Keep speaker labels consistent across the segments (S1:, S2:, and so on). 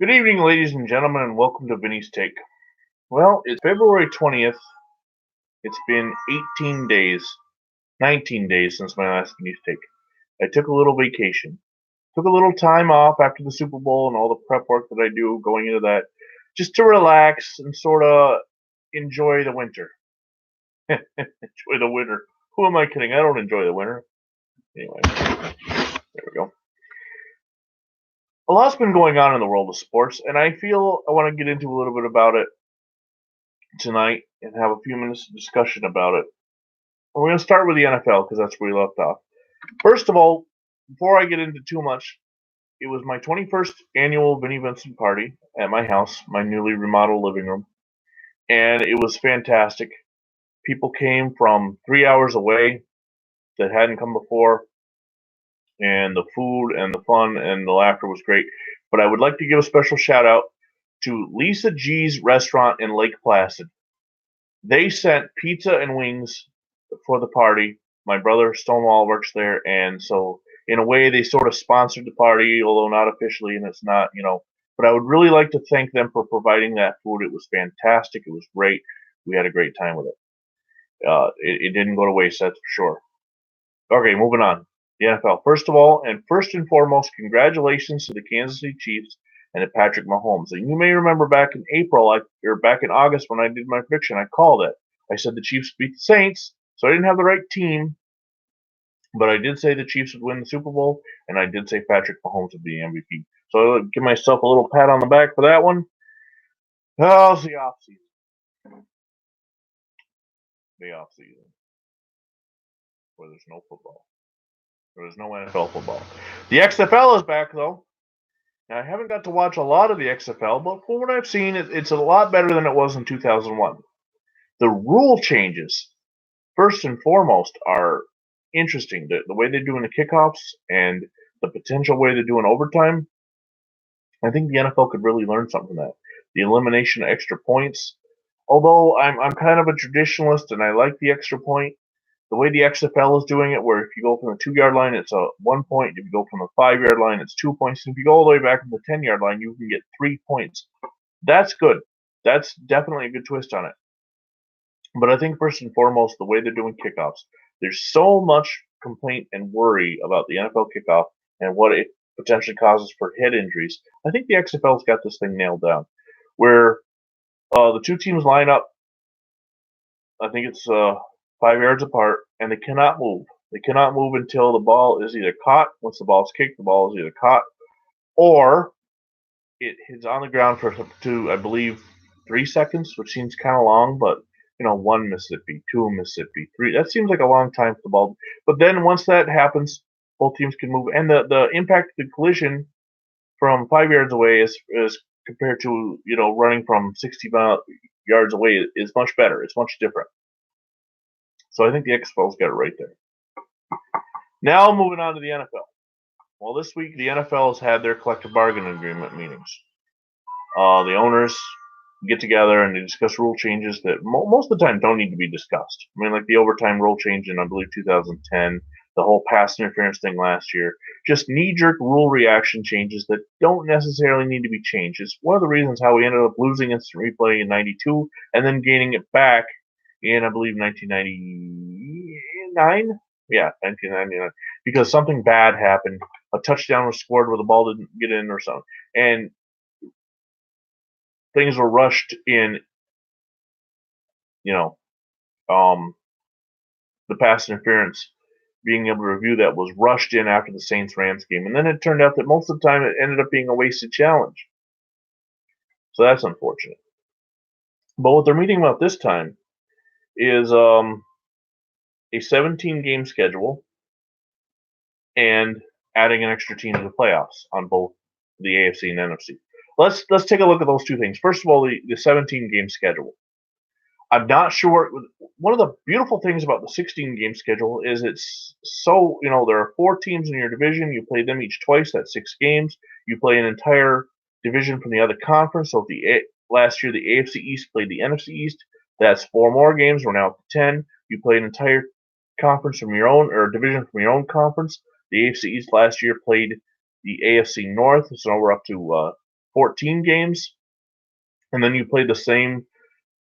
S1: Good evening, ladies and gentlemen, and welcome to Vinny's Take. Well, it's February 20th. It's been 18 days, 19 days since my last Vinny's Take. I took a little vacation. Took a little time off after the Super Bowl and all the prep work that I do going into that, just to relax and sort of enjoy the winter. Enjoy the winter. Who am I kidding? I don't enjoy the winter. Anyway, there we go. A lot's been going on in the world of sports, and I feel I want to get into a little bit about it tonight and have a few minutes of discussion about it. We're going to start with the NFL because that's where we left off. First of all, before I get into too much, it was my 21st annual Vinnie Vincent party at my house, my newly remodeled living room, and it was fantastic. People came from 3 hours away that hadn't come before, and the food and the fun and the laughter was great. But I would like to give a special shout out to Lisa G's restaurant in Lake Placid. They sent pizza and wings for the party. My brother Stonewall works there, and so in a way they sort of sponsored the party, although not officially, and it's not. But I would really like to thank them for providing that food. It was fantastic. It was great. We had a great time with it. It didn't go to waste, that's for sure. Okay, moving on. The NFL. First of all, and first and foremost, congratulations to the Kansas City Chiefs and to Patrick Mahomes. And you may remember back in or back in August when I did my prediction, I called it. I said the Chiefs beat the Saints, so I didn't have the right team, but I did say the Chiefs would win the Super Bowl, and I did say Patrick Mahomes would be the MVP. So I'll give myself a little pat on the back for that one. How's the offseason? The offseason, where there's no football. There's no NFL football. The XFL is back, though. Now, I haven't got to watch a lot of the XFL, but from what I've seen, it's a lot better than it was in 2001. The rule changes, first and foremost, are interesting. The way they're doing the kickoffs and the potential way they're doing overtime, I think the NFL could really learn something from that. The elimination of extra points. Although I'm kind of a traditionalist and I like the extra point, the way the XFL is doing it, where if you go from the 2 yard line, it's a 1 point. If you go from the 5 yard line, it's 2 points. If you go all the way back to the 10 yard line, you can get 3 points. That's good. That's definitely a good twist on it. But I think first and foremost, the way they're doing kickoffs, there's so much complaint and worry about the NFL kickoff and what it potentially causes for head injuries. I think the XFL's got this thing nailed down, where the two teams line up. I think it's 5 yards apart, and they cannot move. They cannot move until the ball is either caught. Once the ball is kicked, the ball is either caught, or it hits on the ground for up to, I believe, 3 seconds, which seems kind of long, but 1 Mississippi, 2 Mississippi, three. That seems like a long time for the ball. But then once that happens, both teams can move, and the impact of the collision from 5 yards away is compared to running from 60 yards away is much better. It's much different. So I think the XFL's got it right there. Now moving on to the NFL. Well, this week the NFL has had their collective bargaining agreement meetings. The owners get together and they discuss rule changes that most of the time don't need to be discussed. I mean, like the overtime rule change in, I believe, 2010, the whole pass interference thing last year, just knee-jerk rule reaction changes that don't necessarily need to be changed. It's one of the reasons how we ended up losing instant replay in 92 and then gaining it back in, I believe, 1999? Yeah, 1999. Because something bad happened. A touchdown was scored where the ball didn't get in or something. And things were rushed in, the pass interference, being able to review that was rushed in after the Saints-Rams game. And then it turned out that most of the time it ended up being a wasted challenge. So that's unfortunate. But what they're meeting about this time is a 17-game schedule and adding an extra team to the playoffs on both the AFC and NFC. Let's take a look at those two things. First of all, the 17-game schedule. I'm not sure. One of the beautiful things about the 16-game schedule is it's so, there are 4 teams in your division. You play them each twice. That's 6 games. You play an entire division from the other conference. So last year, the AFC East played the NFC East. That's 4 more games. We're now up to 10. You play an entire conference from your own, or division from your own conference. The AFC East last year played the AFC North. So now we're up to 14 games, and then you play the same.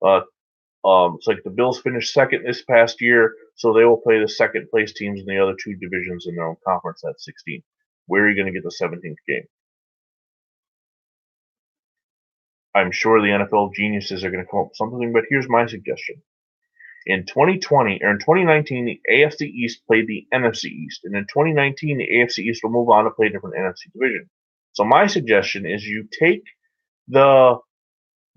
S1: It's like the Bills finished second this past year, so they will play the second place teams in the other two divisions in their own conference at 16. Where are you going to get the 17th game? I'm sure the NFL geniuses are going to come up with something, but here's my suggestion. In 2020 or in 2019, the AFC East played the NFC East, and in 2019, the AFC East will move on to play a different NFC division. So my suggestion is you take the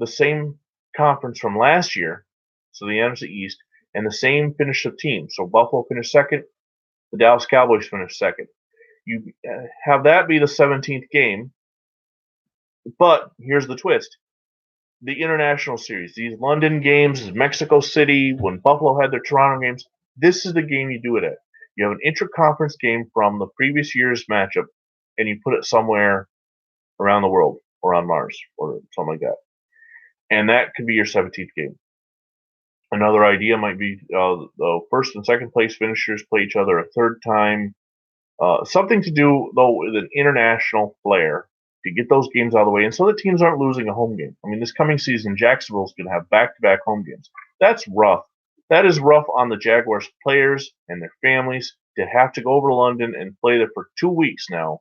S1: same conference from last year, so the NFC East, and the same finish of teams. So Buffalo finished second, the Dallas Cowboys finished second. You have that be the 17th game, but here's the twist. The international series, these London games, Mexico City, when Buffalo had their Toronto games, this is the game you do it at. You have an intra-conference game from the previous year's matchup, and you put it somewhere around the world or on Mars or something like that. And that could be your 17th game. Another idea might be the first and second place finishers play each other a third time. Something to do, though, with an international flair to get those games out of the way, and so the teams aren't losing a home game. I mean, this coming season, Jacksonville's going to have back-to-back home games. That's rough. That is rough on the Jaguars players and their families to have to go over to London and play there for 2 weeks now.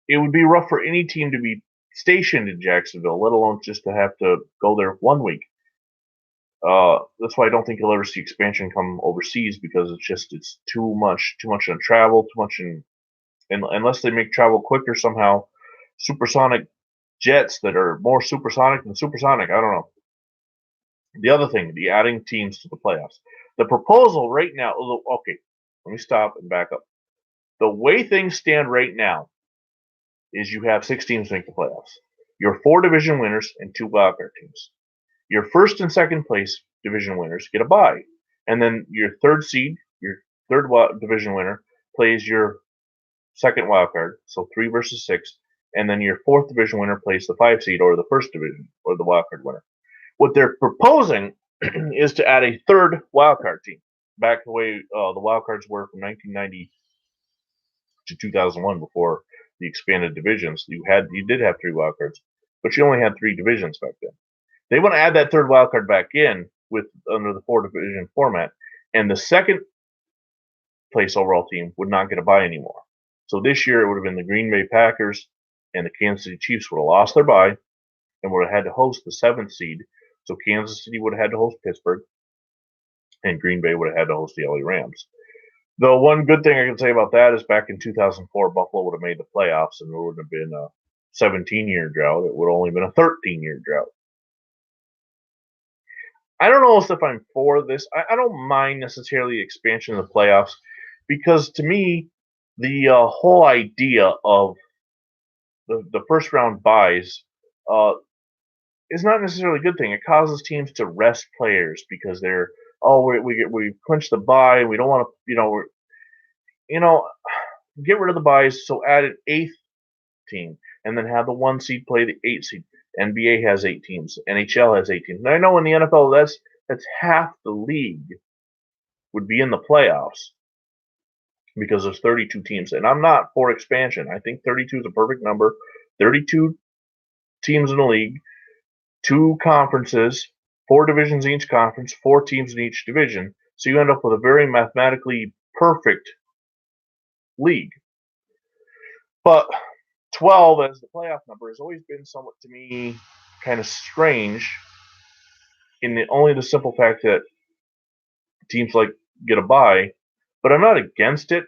S1: It would be rough for any team to be stationed in Jacksonville, let alone just to have to go there 1 week. That's why I don't think you'll ever see expansion come overseas, because it's too much in travel, too much in, and unless they make travel quicker somehow, supersonic jets that are more supersonic than supersonic. I don't know. The other thing, the adding teams to the playoffs. The proposal right now, okay, let me stop and back up. The way things stand right now is you have 6 teams make the playoffs. Your 4 division winners and 2 wildcard teams. Your first and second place division winners get a bye. And then your third seed, your third division winner, plays your second wild card, so 3 versus 6. And then your fourth division winner plays the 5 seed or the first division or the wild card winner. What they're proposing is to add a third wild card team, back the way the wild cards were from 1990 to 2001 before the expanded divisions. You did have 3 wild cards, but you only had 3 divisions back then. They want to add that third wild card back in under the 4 division format, and the second place overall team would not get a bye anymore. So this year it would have been the Green Bay Packers and the Kansas City Chiefs would have lost their bye and would have had to host the 7th seed. So Kansas City would have had to host Pittsburgh, and Green Bay would have had to host the LA Rams. Though one good thing I can say about that is back in 2004, Buffalo would have made the playoffs, and it wouldn't have been a 17-year drought. It would have only been a 13-year drought. I don't know if I'm for this. I don't mind necessarily expansion of the playoffs, because to me, the whole idea of the first round buys is not necessarily a good thing. It causes teams to rest players because they're we clinched the bye. We don't want to get rid of the buys. So add an 8th team and then have the 1 seed play the 8 seed. NBA has 8 teams. NHL has 8 teams. And I know in the NFL that's half the league would be in the playoffs because there's 32 teams. And I'm not for expansion. I think 32 is a perfect number. 32 teams in the league, 2 conferences, 4 divisions in each conference, 4 teams in each division. So you end up with a very mathematically perfect league. But 12 as the playoff number has always been somewhat, to me, kind of strange, in only the simple fact that teams like get a bye. But I'm not against it.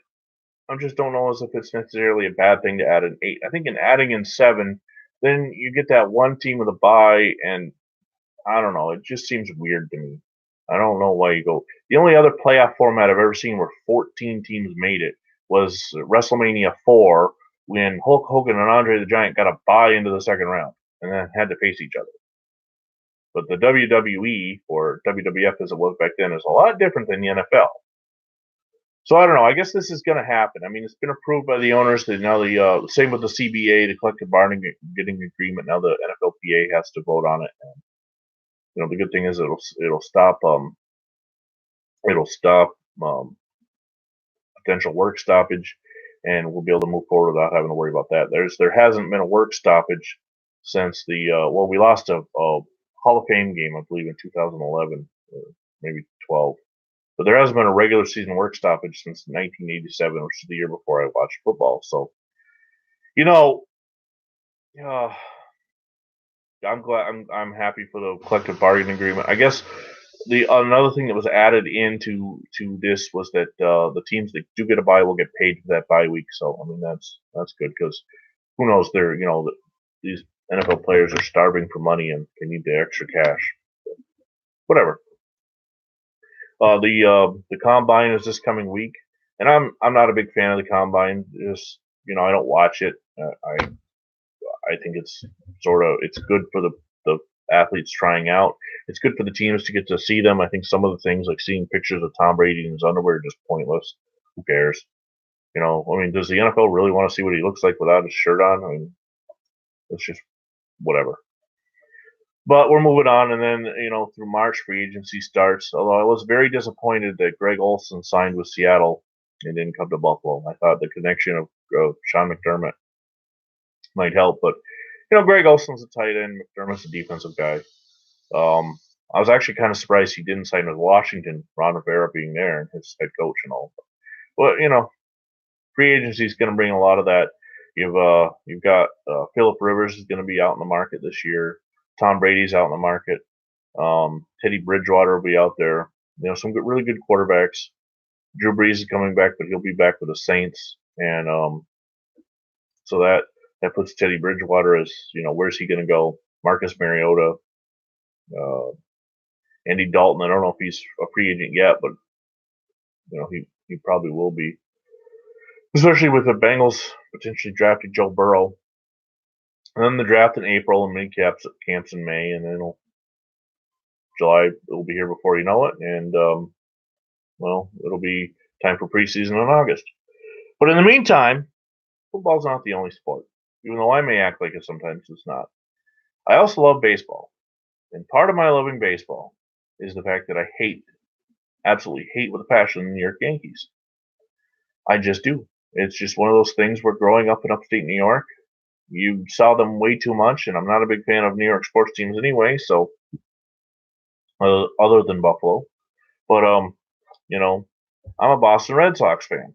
S1: I just don't know as if it's necessarily a bad thing to add an 8. I think in adding in 7, then you get that 1 team with a bye, and I don't know. It just seems weird to me. I don't know why you go. The only other playoff format I've ever seen where 14 teams made it was WrestleMania 4, when Hulk Hogan and Andre the Giant got a bye into the second round and then had to face each other. But the WWE, or WWF as it was back then, is a lot different than the NFL. So I don't know. I guess this is going to happen. I mean, it's been approved by the owners. Now the same with the CBA, the collective bargaining agreement. Now the NFLPA has to vote on it. And, the good thing is it'll stop potential work stoppage, and we'll be able to move forward without having to worry about that. There hasn't been a work stoppage since we lost a Hall of Fame game, I believe, in 2011, or maybe 12. But there hasn't been a regular season work stoppage since 1987, which is the year before I watched football. So, you know, uh, I'm glad. I'm happy for the collective bargaining agreement. I guess the another thing that was added into this was that the teams that do get a bye will get paid for that bye week. So I mean that's good because who knows? These NFL players are starving for money and they need the extra cash. Whatever. The combine is this coming week, and I'm not a big fan of the combine. Just I don't watch it. I think it's good for the athletes trying out. It's good for the teams to get to see them. I think some of the things like seeing pictures of Tom Brady in his underwear are just pointless. Who cares? I mean, does the NFL really want to see what he looks like without his shirt on? I mean, it's just whatever. But we're moving on, and then through March, free agency starts. Although I was very disappointed that Greg Olson signed with Seattle and didn't come to Buffalo. I thought the connection of Sean McDermott might help, but Greg Olson's a tight end. McDermott's a defensive guy. I was actually kind of surprised he didn't sign with Washington, Ron Rivera being there and his head coach and all. But free agency is going to bring a lot of that. You've got Phillip Rivers is going to be out in the market this year. Tom Brady's out in the market. Teddy Bridgewater will be out there. Some really good quarterbacks. Drew Brees is coming back, but he'll be back with the Saints, and so that puts Teddy Bridgewater as where's he going to go? Marcus Mariota, Andy Dalton. I don't know if he's a free agent yet, but he probably will be, especially with the Bengals potentially drafting Joe Burrow. And then the draft in April and mini camps in May, and then July will be here before you know it, and it'll be time for preseason in August. But in the meantime, football's not the only sport, even though I may act like it sometimes it's not. I also love baseball, and part of my loving baseball is the fact that I absolutely hate with a passion the New York Yankees. I just do. It's just one of those things where growing up in upstate New York, you saw them way too much, and I'm not a big fan of New York sports teams anyway, so other than Buffalo. But I'm a Boston Red Sox fan.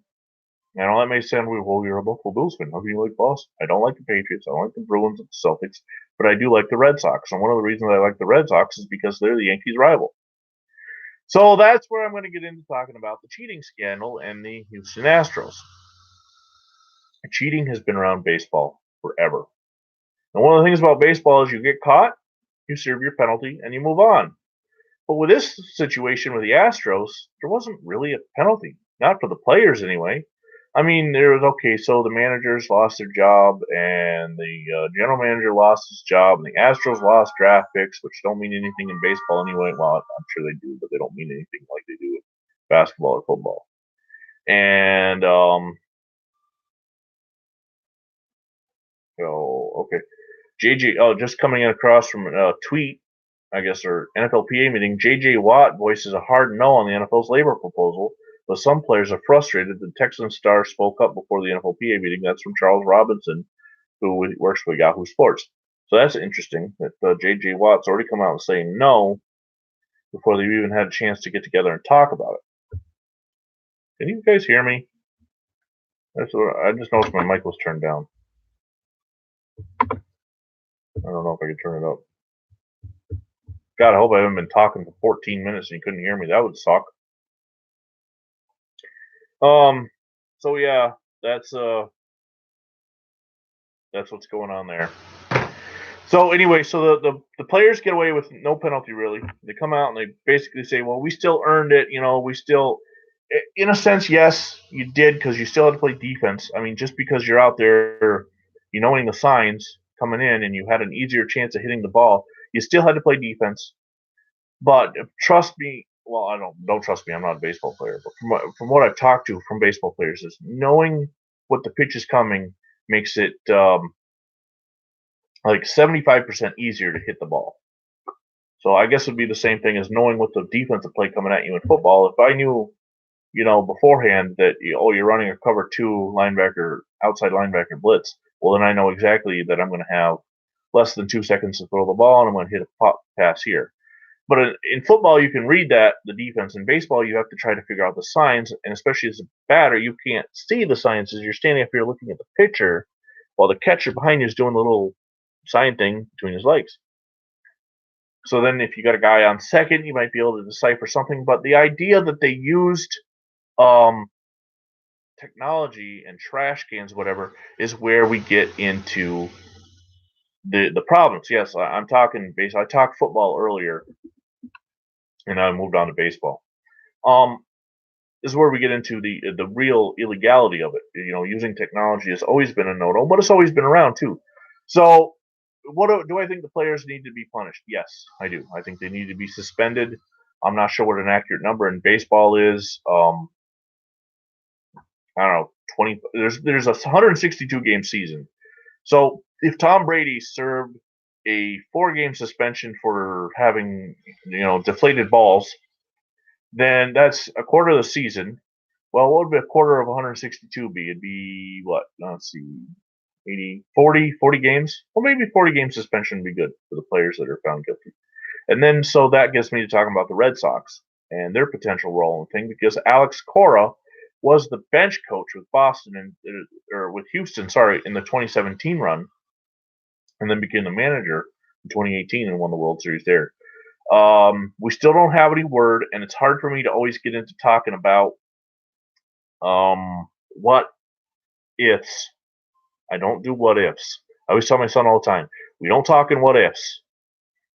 S1: I know that may sound weird. Well, you're a Buffalo Bills fan. How can you like Boston? I don't like the Patriots. I don't like the Bruins and the Celtics, but I do like the Red Sox. And one of the reasons I like the Red Sox is because they're the Yankees' rival. So that's where I'm going to get into talking about the cheating scandal and the Houston Astros. Cheating has been around baseball forever. And one of the things about baseball is you get caught, you serve your penalty, and you move on. But with this situation with the Astros, there wasn't really a penalty. Not for the players, anyway. I mean, so the managers lost their job, and the general manager lost his job, and the Astros lost draft picks, which don't mean anything in baseball anyway. Well, I'm sure they do, but they don't mean anything like they do with basketball or football. And, okay. Just coming in across from a tweet, I guess, or NFLPA meeting, J.J. Watt voices a hard no on the NFL's labor proposal, but some players are frustrated. The Texan star spoke up before the NFLPA meeting. That's from Charles Robinson, who works for Yahoo Sports. So that's interesting that J.J. Watt's already come out and saying no before they've even had a chance to get together and talk about it. Can you guys hear me? I just noticed my mic was turned down. I don't know if I can turn it up. God, I hope I haven't been talking for 14 minutes and you couldn't hear me. That would suck. So yeah, that's what's going on there. So anyway, so the players get away with no penalty really. They come out and they basically say, well, we still earned it. We still, in a sense, yes, you did because you still had to play defense. I mean, just because you're out there, knowing the signs coming in and you had an easier chance of hitting the ball, you still had to play defense. But trust me, well, don't trust me. I'm not a baseball player, but from what I've talked to from baseball players, is knowing what the pitch is coming makes it like 75% easier to hit the ball. So I guess it would be the same thing as knowing what the defensive play coming at you in football. If I knew beforehand that you're running a cover two linebacker, outside linebacker blitz. Well, then I know exactly that I'm going to have less than 2 seconds to throw the ball, and I'm going to hit a pop pass here. But in football, you can read the defense. In baseball, you have to try to figure out the signs, and especially as a batter, you can't see the signs as you're standing up here looking at the pitcher, while the catcher behind you is doing the little sign thing between his legs. So then, if you got a guy on second, you might be able to decipher something. But the idea that they used um, technology and trash cans, whatever, is where we get into the problems. Yes, I'm talking base. I talked football earlier, and I moved on to baseball. This is where we get into the real illegality of it. Using technology has always been a no-no, but it's always been around too. So, what do I think the players need to be punished? Yes, I do. I think they need to be suspended. I'm not sure what an accurate number in baseball is. I don't know, 20. There's a 162 game season. So if Tom Brady served a 4-game suspension for having deflated balls, then that's a quarter of the season. Well, what would be a quarter of 162 be? It'd be what? Let's see, 80, 40 games. Well, maybe 40 game suspension would be good for the players that are found guilty. And then so that gets me to talking about the Red Sox and their potential role in the thing, because Alex Cora was the bench coach with Boston or with Houston, in the 2017 run, and then became the manager in 2018 and won the World Series there. We still don't have any word, and it's hard for me to always get into talking about what ifs. I don't do what ifs. I always tell my son all the time, we don't talk in what ifs.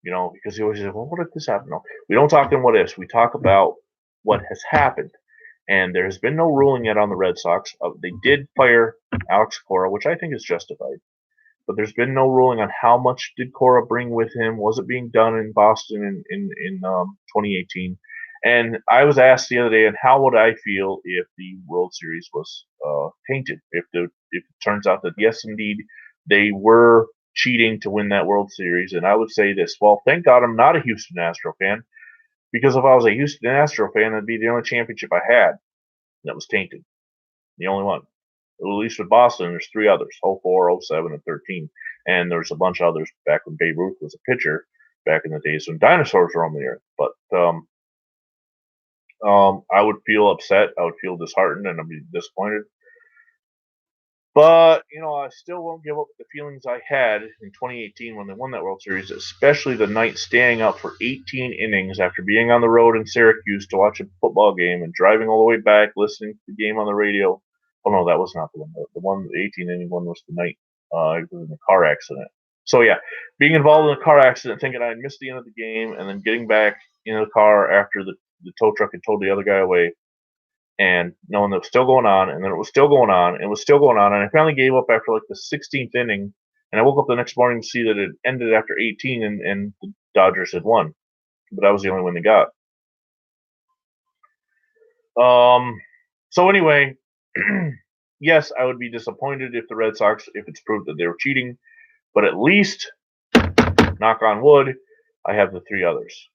S1: Because he always says, well, what if this happened? No, we don't talk in what ifs. We talk about what has happened. And there has been no ruling yet on the Red Sox. They did fire Alex Cora, which I think is justified. But there's been no ruling on how much did Cora bring with him. Was it being done in Boston in 2018? And I was asked the other day, and how would I feel if the World Series was tainted? If it turns out that yes, indeed, they were cheating to win that World Series, and I would say this: well, thank God I'm not a Houston Astro fan, because if I was a Houston Astro fan, that'd be the only championship I had that was tainted. The only one. At least with Boston, there's 3 others: 04, 07, and 13. And there's a bunch of others back when Babe Ruth was a pitcher, back in the days when dinosaurs were on the earth. But I would feel upset. I would feel disheartened, and I'd be disappointed. But, I still won't give up the feelings I had in 2018 when they won that World Series, especially the night staying up for 18 innings after being on the road in Syracuse to watch a football game and driving all the way back, listening to the game on the radio. Oh, no, that was not the one. The 18 inning one was the night it was in a car accident. So, yeah, being involved in a car accident, thinking I missed the end of the game, and then getting back in the car after the tow truck had towed the other guy away, and knowing that it was still going on, and then it was still going on, and it was still going on, and I finally gave up after like the 16th inning, and I woke up the next morning to see that it ended after 18, and the Dodgers had won, but that was the only win they got. So anyway, yes, I would be disappointed if the Red Sox, if it's proved that they were cheating, but at least, knock on wood, I have the 3 others.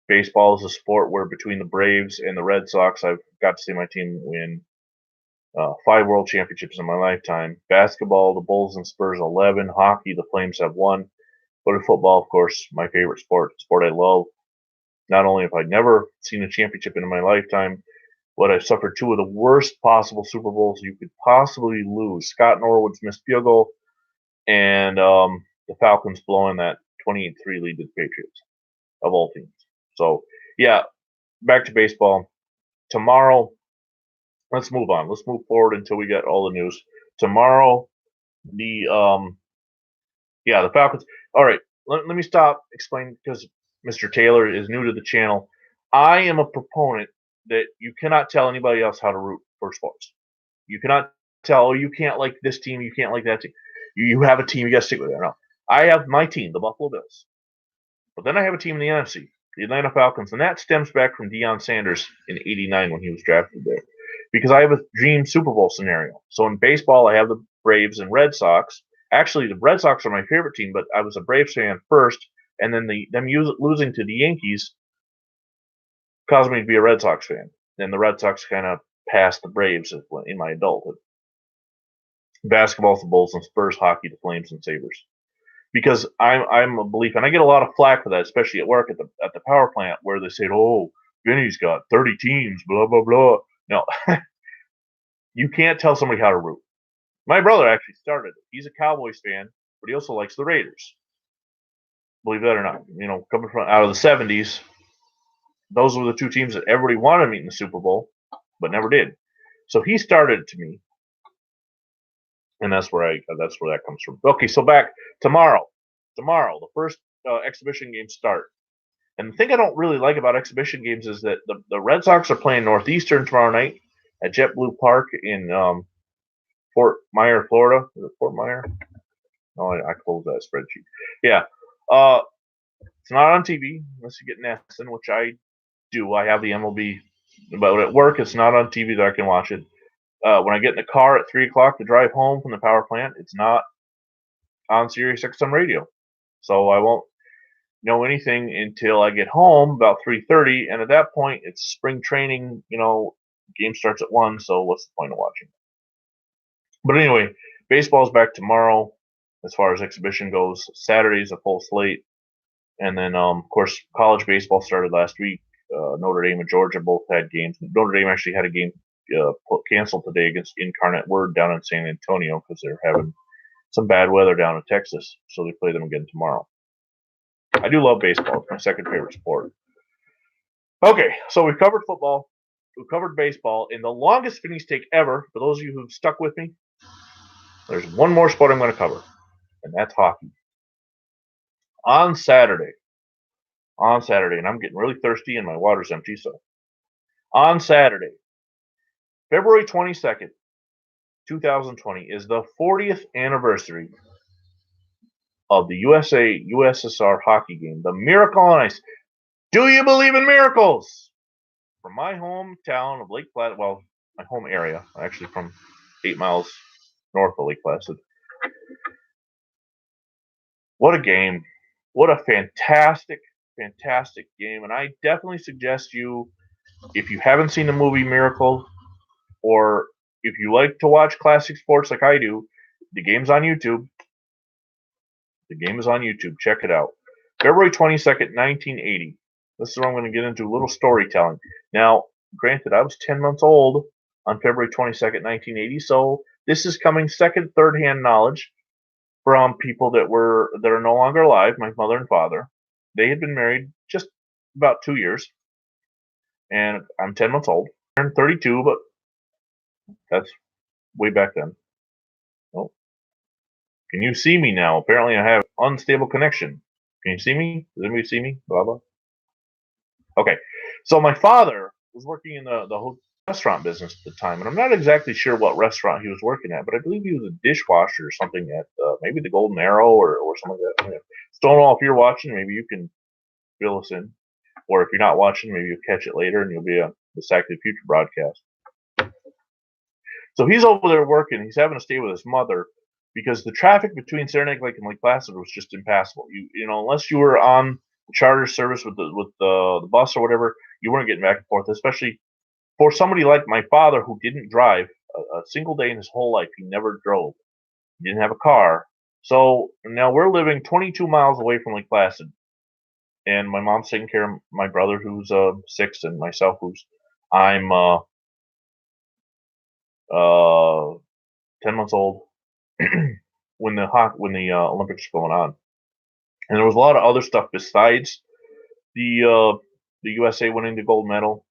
S1: Baseball is a sport where between the Braves and the Red Sox, I've got to see my team win 5 world championships in my lifetime. Basketball, the Bulls and Spurs 11. Hockey, the Flames have 1. But in football, of course, my favorite sport I love. Not only have I never seen a championship in my lifetime, but I've suffered 2 of the worst possible Super Bowls you could possibly lose. Scott Norwood's missed field goal, and the Falcons blowing that 28-3 lead to the Patriots, of all teams. So, yeah, back to baseball. Tomorrow, let's move on. Let's move forward until we get all the news. Tomorrow, the Falcons. All right, let me stop explaining, because Mr. Taylor is new to the channel. I am a proponent that you cannot tell anybody else how to root for sports. You cannot tell, oh, you can't like this team, you can't like that team. You have a team, you got to stick with it. No, I have my team, the Buffalo Bills. But then I have a team in the NFC, the Atlanta Falcons, and that stems back from Deion Sanders in '89 when he was drafted there. Because I have a dream Super Bowl scenario. So in baseball, I have the Braves and Red Sox. Actually, the Red Sox are my favorite team, but I was a Braves fan first, and then them losing to the Yankees caused me to be a Red Sox fan. And the Red Sox kind of passed the Braves in my adulthood. Basketball's the Bulls and Spurs, hockey the Flames and Sabres. Because I'm a believer, and I get a lot of flack for that, especially at work at the power plant, where they say, "Oh, Vinny's got 30 teams, blah blah blah." No, you can't tell somebody how to root. My brother actually started it. He's a Cowboys fan, but he also likes the Raiders. Believe that or not, coming from out of the '70s, those were the two teams that everybody wanted to meet in the Super Bowl, but never did. So he started it to me, and that's where that comes from. Okay, so back tomorrow, the first exhibition games start. And the thing I don't really like about exhibition games is that the Red Sox are playing Northeastern tomorrow night at JetBlue Park in Fort Myer, Florida. Is it Fort Myer? Oh, I closed that spreadsheet. Yeah. It's not on TV unless you get Nesson, which I do. I have the MLB, but at work it's not on TV that I can watch it. When I get in the car at 3 o'clock to drive home from the power plant, it's not on Sirius XM radio, so I won't know anything until I get home about 3:30, and at that point it's spring training. Game starts at 1, so what's the point of watching? But anyway, baseball's back tomorrow as far as exhibition goes. Saturday's a full slate, and then of course college baseball started last week. Notre Dame and Georgia both had games. Notre Dame actually had a game canceled today against Incarnate Word down in San Antonio because they're having some bad weather down in Texas, so they play them again tomorrow. I do love baseball. It's my second favorite sport. Okay, so we've covered football. We've covered baseball. In the longest Vinny's take ever, for those of you who've stuck with me, there's one more sport I'm going to cover, and that's hockey. On Saturday, and I'm getting really thirsty and my water's empty, so on Saturday, February 22nd, 2020, is the 40th anniversary of the USA-USSR hockey game, the Miracle on Ice. Do you believe in miracles? From my hometown of Lake Placid, well, my home area, actually from 8 miles north of Lake Placid. What a game. What a fantastic, fantastic game. And I definitely suggest you, if you haven't seen the movie Miracle, or if you like to watch classic sports like I do, the game's on YouTube. The game is on YouTube. Check it out. February 22nd, 1980. This is where I'm going to get into a little storytelling. Now, granted, I was 10 months old on February 22nd, 1980, so this is coming second, third-hand knowledge from people that are no longer alive, my mother and father. They had been married just about 2 years, and I'm 10 months old. I'm 32, but that's way back then. Oh, can you see me now? Apparently, I have unstable connection. Can you see me? Does anybody see me? Blah blah. Okay, so my father was working in the restaurant business at the time, and I'm not exactly sure what restaurant he was working at, but I believe he was a dishwasher or something at maybe the Golden Arrow or something like that. Stonewall, if you're watching, maybe you can fill us in, or if you're not watching, maybe you'll catch it later and you'll be the Sack of the Future broadcast. So he's over there working. He's having to stay with his mother because the traffic between Saranac Lake and Lake Placid was just impassable. Unless you were on the charter service with the bus or whatever, you weren't getting back and forth. Especially for somebody like my father who didn't drive a single day in his whole life. He never drove. He didn't have a car. So now we're living 22 miles away from Lake Placid, and my mom's taking care of my brother who's 6 and myself I'm 10 months old when the Olympics were going on, and there was a lot of other stuff besides the USA winning the gold medal.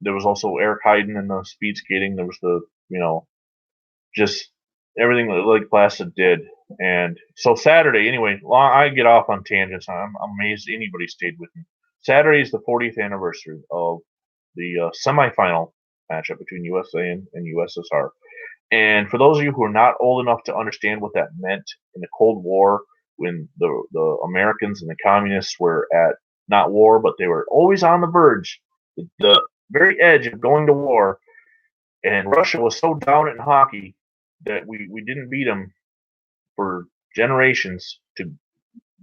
S1: There was also Eric Heiden in the speed skating. There was just everything that Lake Placid did. And so Saturday, anyway, I get off on tangents. I'm amazed anybody stayed with me. Saturday is the 40th anniversary of the semifinal matchup between USA and USSR. And for those of you who are not old enough to understand what that meant in the Cold War, when the Americans and the communists were at not war, but they were always on the verge, the very edge of going to war, and Russia was so down in hockey that we didn't beat them for generations, to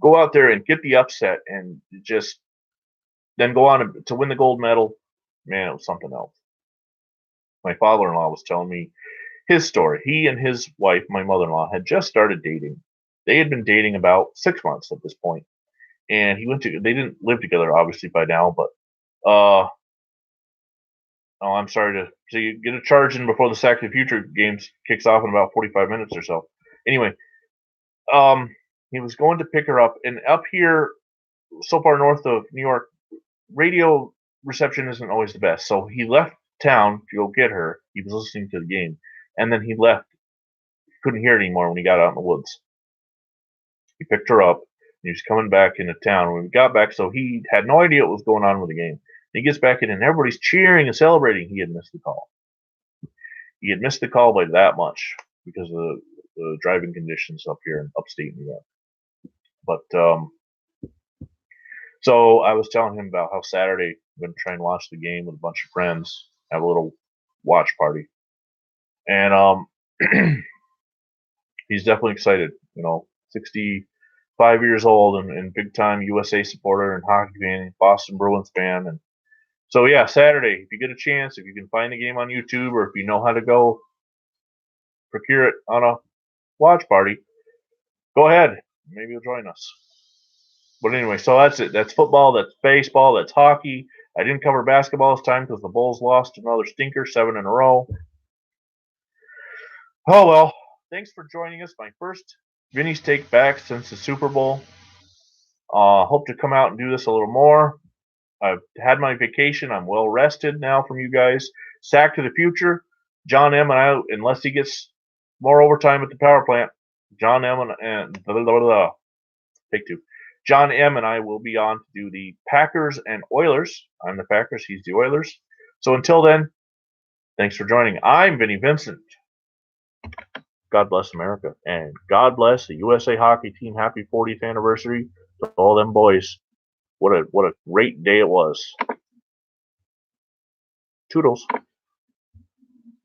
S1: go out there and get the upset and just then go on to win the gold medal man, it was something else. My father-in-law was telling me his story. He and his wife, my mother-in-law, had just started dating. They had been dating about 6 months at this point, and they didn't live together obviously by now, but oh, I'm sorry to so you get a charge in before the Sack of the Future games kicks off in about 45 minutes or so. Anyway, um, he was going to pick her up, and up here, so far north of New York, radio reception isn't always the best. So he left town to go get her. He was listening to the game, and then he left. Couldn't hear it anymore when he got out in the woods. He picked her up, and he was coming back into town. When we got back, so he had no idea what was going on with the game. He gets back in, and everybody's cheering and celebrating. He had missed the call. He had missed the call by that much because of the driving conditions up here in upstate New York. But so I was telling him about how Saturday I'm going to try and watch the game with a bunch of friends, have a little watch party, and he's definitely excited. 65 years old and big time USA supporter and hockey fan, Boston Bruins fan, and so yeah, Saturday, if you get a chance, if you can find the game on YouTube or if you know how to go procure it on a watch party, go ahead. Maybe you'll join us. But anyway, so that's it. That's football, that's baseball, that's hockey. I didn't cover basketball this time because the Bulls lost another stinker, 7 in a row. Oh well, thanks for joining us. My first Vinny's Take back since the Super Bowl. Hope to come out and do this a little more. I've had my vacation. I'm well rested now from you guys. Sack to the Future. John M. and I, unless he gets more overtime at the power plant, John M. and blah, blah, blah, blah. Take two. John M. and I will be on to do the Packers and Oilers. I'm the Packers. He's the Oilers. So until then, thanks for joining. I'm Vinny Vincent. God bless America. And God bless the USA hockey team. Happy 40th anniversary to all them boys. What a great day it was. Toodles.